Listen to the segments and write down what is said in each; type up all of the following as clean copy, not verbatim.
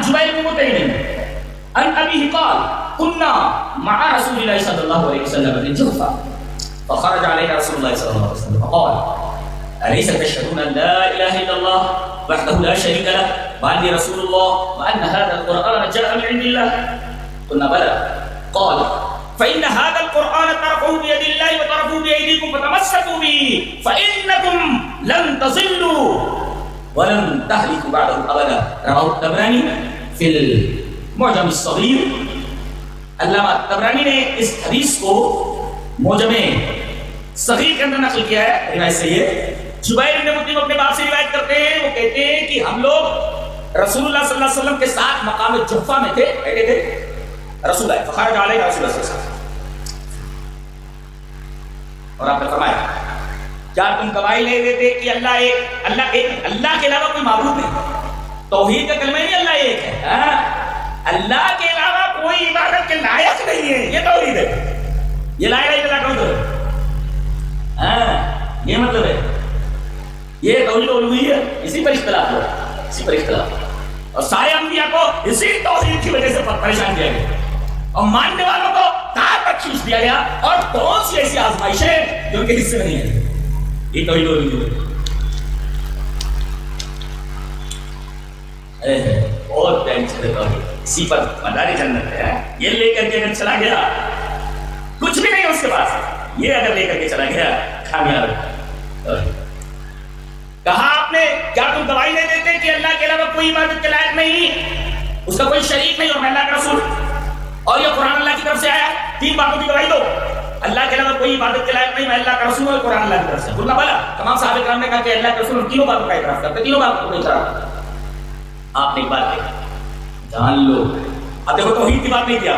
جبیر بن مطعم عن ابيه قال كنا مع رسول الله صلى الله عليه وسلم بالجحفة فخرج علينا رسول الله صلى الله عليه وسلم فقال أليس تشهدون أن لا إله إلا الله وحده لا شريك له وأني رسول الله وأن هذا القرآن جاء من عند الله قلنا بلى قال فإن هذا القرآن طرفه بيد الله وطرفه بأيديكم فتمسكوا به فإنكم لن تضلوا ولن تهلكوا بعده أبدا رواه الطبراني في المعجم الصغير. علامہ طبرانی نے اس حدیث کو معجم صغیر کے اندر نقل کیا ہے. روایت صحیح ہے. جبیر بن مطعم اپنے باپ سے روایت کرتے ہیں, وہ کہتے ہیں کہ ہم لوگ رسول اللہ صلی اللہ علیہ وسلم کے ساتھ مقام جحفہ میں تھے, بیٹھے تھے. رسول اللہ فخرج علیہ رسول اللہ صلی اللہ علیہ وسلم, اور آپ نے فرمایا کیا تم گواہی لے دیتے کہ اللہ کے علاوہ کوئی معبود نہیں. توحید کا کلمہ نہیں اللہ ایک ہے, اللہ کے علاوہ کوئی عبادت کے لائق نہیں ہے, یہ توحید ہے. یہ لا الہ الا اللہ کا مطلب ہے, یہ مطلب ہے, یہ توحید الوہیت. اسی پر اختلاف ہوا, اسی پر اختلاف, اور سارے انبیاء کو اسی توحید کی وجہ سے پریشان کیا گیا, اور ماننے والوں کو تار پر کھینچ دیا گیا. اور کون سی ایسی آزمائشیں جو ان کے حصے نہیں ہے, یہ توحید الوہیت. بہت پیاری چیز ہے توحید, اسی پر مدار جنت ہے. یہ لے کر کے اگر چلا گیا کچھ بھی نہیں اس کے پاس, یہ اگر لے کر کے چلا گیا کامیاب. کہا آپ نے کیا تم گواہی نہیں دیتے کہ اللہ کے علاوہ کوئی عبادت کے لائق نہیں, اس کا کوئی شریک نہیں, اور میں اللہ کا رسول, اور یہ قرآن اللہ کی طرف سے آیا. تین باتوں کی گواہی دو, اللہ کے علاوہ کوئی عبادت کے لائق نہیں, میں اللہ کا رسول, اور قرآن اللہ کی طرف سے. بولنا بلا تمام صحابہ کرام نے کہا کہ اللہ کے رسول تینوں باتوں کا اعتراف کرتے, تینوں باتوں کو اعتراف. آپ نے ایک بات کہی, جان لو. اب دیکھو توحید کی بات نہیں کی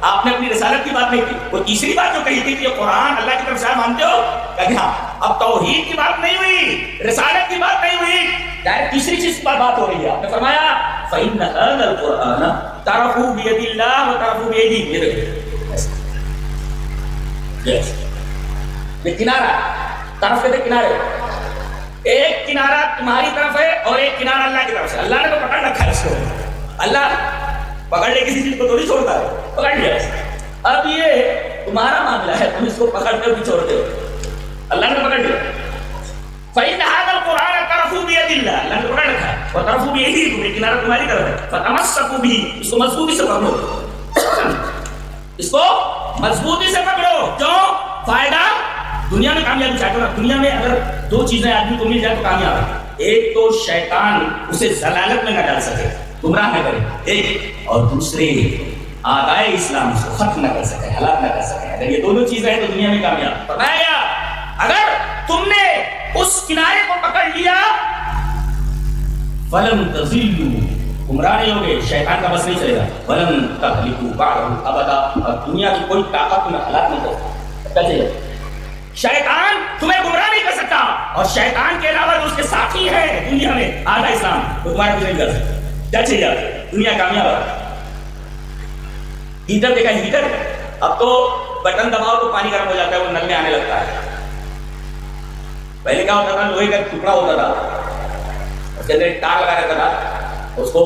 آپ نے اپنی رسالت کی بات نہیں کی. وہ تیسری بات جو کہی تھی کہ یہ قرآن اللہ کی طرف سے مانتے ہو, کہ ہاں. اب توحید کی بات نہیں ہوئی, رسالت کی بات نہیں ہوئی, ڈائریکٹ تیسری چیز کی بات ہو رہی ہے. آپ نے فرمایا فإن هذا القرآن طرفه بيد الله وطرفه بأيديكم. یہ کنارہ, طرف کہتے کنارے, ایک کنارہ تمہاری طرف ہے اور ایک کنارہ اللہ کی طرف سے. اللہ نے تو پکڑ رکھا ہے اس کو, اللہ پکڑ لے کسی چیز کو تھوڑی چھوڑتا ہے, پکڑ لیا. اب یہ تمہارا معاملہ ہے, تم اس کو پکڑتے ہو کہ چھوڑتے ہو. اللہ نے پکڑ لیا. فإن هذا القرآن طرفه بيد الله, اللہ نے پکڑ رکھا ہے, اور طرفه بأيديكم, ایک کنارہ تمہاری طرف ہے. فتمسكوا به, اس کو مضبوطی سے پکڑو, اس کو مضبوطی سے پکڑو. کیوں؟ فائدہ دنیا میں کامیابی چاہتے ہو. دنیا میں اگر دو چیزیں آدمی کو مل جائے تو کامیاب ہے. ایک تو شیطان اسے ضلالت میں نہ ڈال سکے, گمراہ نہ کرے, ایک, اور دوسرے آدائے اسلام اس کو ختم نہ کر سکے, ہلاک نہ کر سکے. اگر یہ دونوں چیزیں ہیں تو دنیا میں کامیاب. بتایا گیا اگر تم نے اس کنارے کو پکڑ لیا فلن تضلوا, گمراہ نہیں ہوگے, شیطان کا بس نہیں چلے گا. ولن تهلكوا بعده ابدا, اور دنیا کی کوئی طاقت تمہیں ہلاک نہیں کر سکتی. شیطان تمہیں گمراہ نہیں کر سکتا, اور شیطان کے علاوہ جو اس کے ساتھی ہیں دنیا میں آدھا اسلام, وہ تمہارا کچھ نہیں کر سکتا. کیا چاہیے دنیا کامیاب ہے. ہیٹر دیکھا, ہیٹر اب تو بٹن دباؤ تو پانی گرم ہو جاتا ہے, وہ نل میں آنے لگتا ہے. پہلے کیا ہوتا تھا, لوہے کا ٹکڑا ہوتا تھا, اس کے اندر ایک تار لگا رہتا تھا, اس کو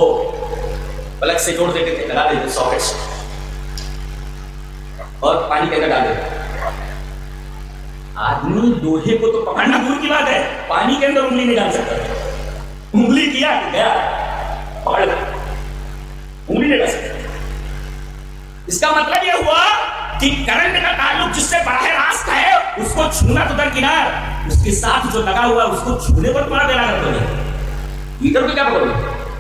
پلگ سے جوڑ دیتے تھے, لگا دیتے ساکٹ سے, اور پانی کے اندر ڈال دیتے. آدمی لوہے کو تو پکڑنا دور کی بات ہے, پانی کے اندر انگلی نہیں ڈال سکتا. انگلی کیا گیا, پکڑ انگلی نہیں ڈال سکتا. اس کا مطلب یہ ہوا کہ کرنٹ کا تعلق جس سے براہ راست ہے اس کو چھونا تو درکنار, اس کے ساتھ جو لگا ہوا اس کو چھونے پر تمہارا دینا کرتے ہیں. ہیٹر کو کیا پکڑو,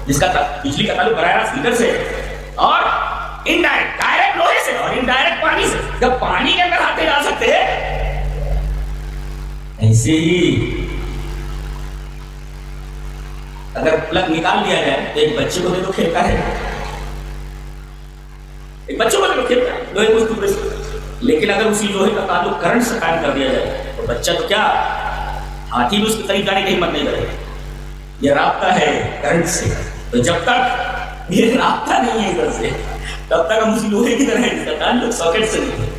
جس کا بجلی کا تعلق براہ راست ہیٹر سے, اور انڈائریکٹ, ڈائریکٹ لوہے سے, اور انڈائریکٹ پانی سے. جب پانی کے اندر ہاتھ ڈال سکتے ہیں, ایسے ہی اگر پلگ نکال دیا جائے تو ایک بچے کو دے دو کھیلتا ہے, ایک بچوں کو دے دو کھیلتا ہے لوہے کو ٹکڑے سے. لیکن اگر اسی لوہے کا تعلق کرنٹ سے قائم کر دیا جائے تو بچہ تو کیا, ہاتھی بھی اس کے قریب جانے کی ہمت نہیں کرے. یہ رابطہ ہے کرنٹ سے, تو جب تک یہ رابطہ نہیں ہے ادھر سے, تب تک ہم اسی لوہے کی طرح ہے جس کا تعلق ساکٹ سے نہیں ہے.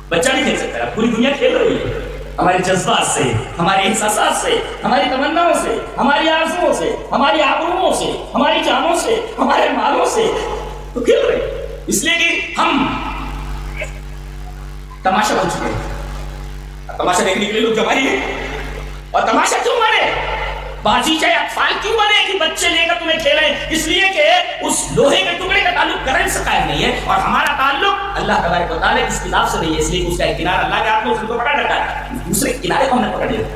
بچہ نہیں کھیل سکتا. پوری دنیا کھیل رہی ہے ہمارے جذبات سے, ہمارے احساسات سے, ہماری تمناؤں سے, ہماری آرزوؤں سے, ہماری آبروؤں سے, ہماری جانوں سے, ہمارے مالوں اس لیے کہ ہم تماشا بن چکے ہیں. تماشا دیکھنے کے لیے لوگ جمع ہی ہیں. اور تماشا کیوں بنے؟ باجیچہ اطفال کیوں بنے کہ بچے لے کر تمہیں کھیلیں؟ اس لیے کہ اس لوہے کے ٹکڑے کا تعلق کرنٹ سے قائم نہیں ہے، اور ہمارا تعلق اللہ تبارک و تعالیٰ کی کتاب سے نہیں ہے. اس لیے اس کا ایک کنارہ اللہ کے ہاتھ میں اس کو پکڑ رکھا ہے، دوسرے کنارے کو ہم نے پکڑ لیا.